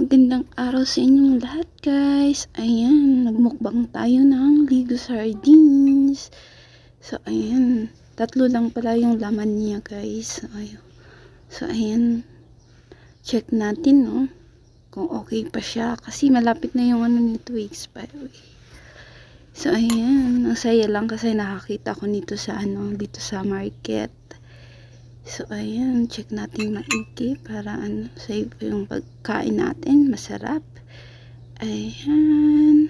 Magandang araw sa inyong lahat, guys. Ayan, nagmukbang tayo ng Ligo Sardines. So, ayan, tatlo lang pala yung laman niya, guys. So, ayan, check natin, no, kung okay pa siya. Kasi malapit na yung ano nito, expiry. So, ayan, ang saya lang kasi nakakita ko nito sa dito sa market. So, ayan, check natin maigi para safe yung pagkain natin, masarap. Ayan.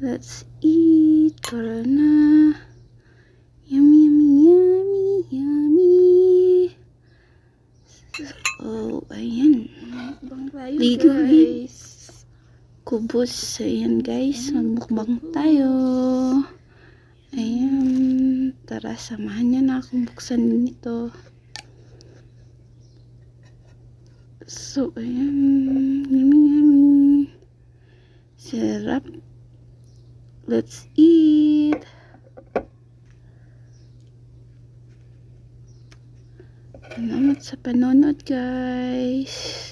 Let's eat. Tara na. Yummy, yummy, yummy, yummy. So, ayan. Ligo, guys. Kubos. Ayan, guys. Magmukbang tayo. Ayan. Tara, samahan niyo na akong buksan nito. So, ayan. Yummy, yummy. Sarap. Let's eat. Salamat sa panonood, guys.